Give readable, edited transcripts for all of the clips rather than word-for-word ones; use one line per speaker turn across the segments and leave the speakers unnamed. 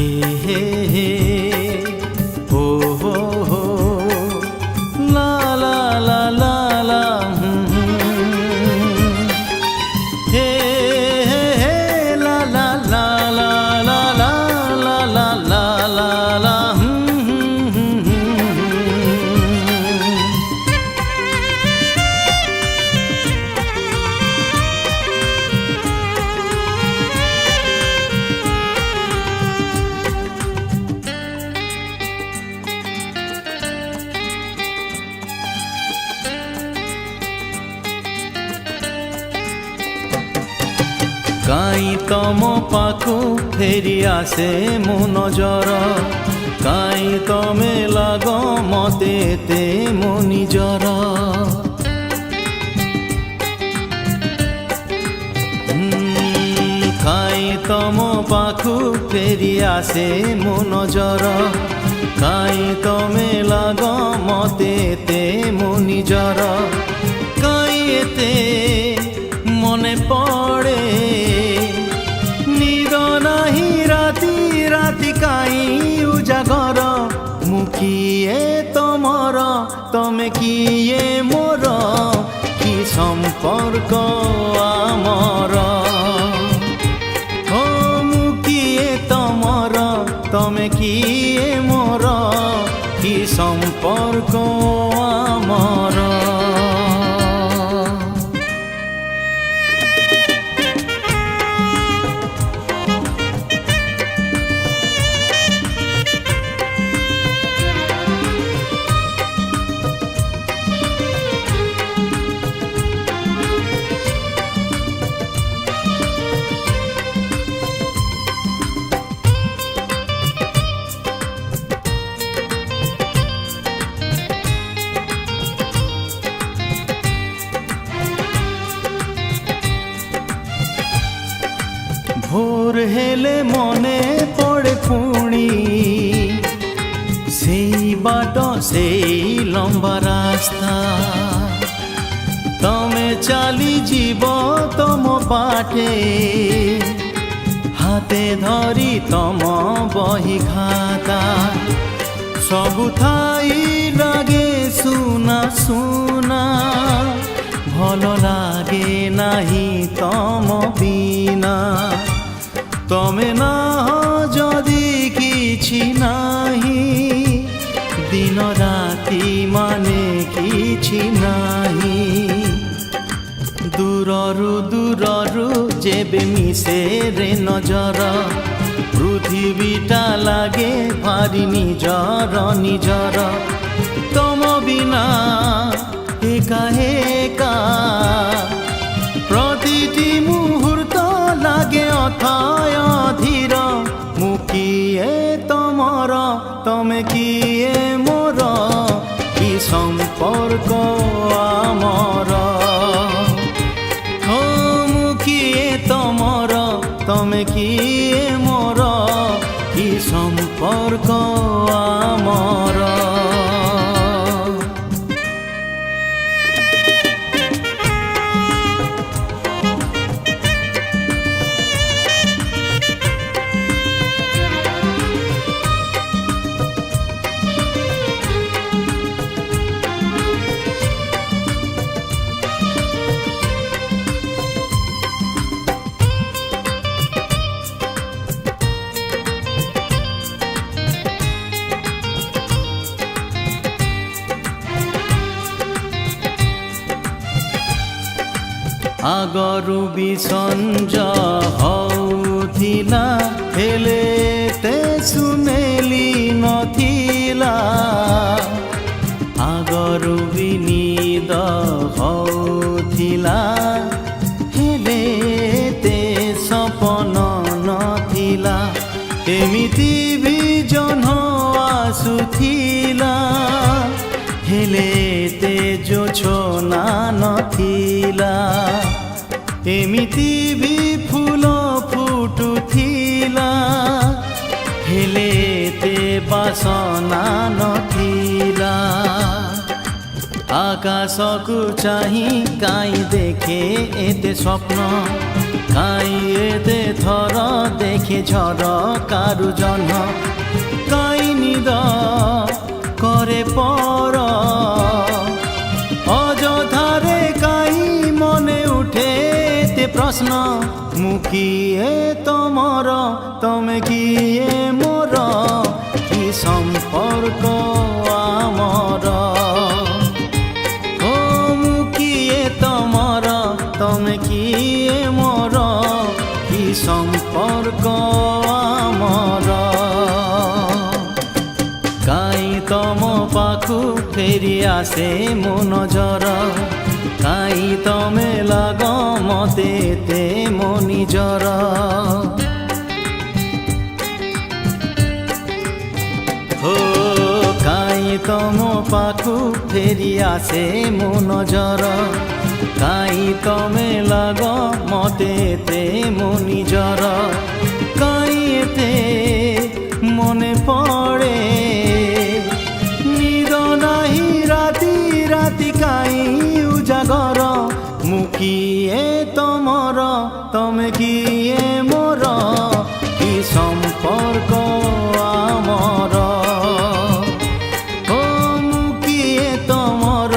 हे हे हे हो हो ला ला ला ला ला हे हे हे ला ला ला ला ला ला ला ला ला ला ला काई तम पाखु फेरी आसे मो नजर काई तमे लाग मते ते मो निजर काई तम पाखु फेरी आसे मो नजर काई तमे लाग मते ते मो निजर काई एते मने पड़े राती राती काई उजागर मु किए तमर तमे किए मोर कि संपर्क आमर हो मु किए तमर तमे किए मोर कि संपर्क आमर भोर हेले मने पड़े पुणी सेई बाट सेई लंबा रास्ता तमे चली जीव तम बाटे हाथे धरी तम बही खाता सबु थाई लागे सुना सुना भल लागे नाही तम बिना तमे ना जदि किछि नाही दिन राति माने किछि नाही दूररु दूररु जेबे मिसे रे नजर पृथिवीटा लागे भारी निजर निजर तम बिना एका एका प्रतिटी मुहूर्त लागे अथाय धीर मु किए तमर तमे किए मोर कि संपर्क आमर हो मु किए तमर तमे किए मोर कि संपर्क आमर आगरु भी संज हौथिला हेले ते सुनेली नथिला आगरु भी नीद हौथिला हेले ते सपन नथिला एमिति भी जन आसुथिला हेले ते जो छोना नथिला एमिति भी फूल फुटुथिला हेले ते बासना नथिला आकाश को चाही काई देखे एते स्वप्न কাই এতে থর দেখে ঝড় কারু জন্ম কাই নিদ করে পর অযথারে কাই মনে উঠে তে প্রশ্ন মুখিয়ে তমর তমে কিয়ে মোর কি সম্পর্ক আমার ও মুখিয়ে তমর তমে কিয়ে মোর কি সম্পর্ক আমার কাই তম পাখু ফেরি আসে মো নজর কাই তমে লাগ মতে তে মো নিজর ও কাই তম পাখু ফেরি আসে মো নজর কাই তমে লাগ মতে তে মো নিজর কাই এতে মনে পড়ে নিদ নাহি রাতি রাতি কাই উজাগর মুখিয়ে তমর তমে কিয়ে মোর কি সম্পর্ক আমার ও মুখিয়ে তমর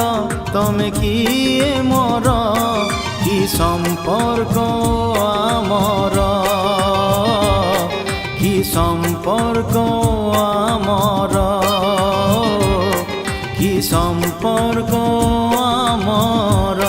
তমে কিয়ে মোর কি সম্পর্ক আমার কি সম্পর্ক আমার কি সম্পর্ক আমার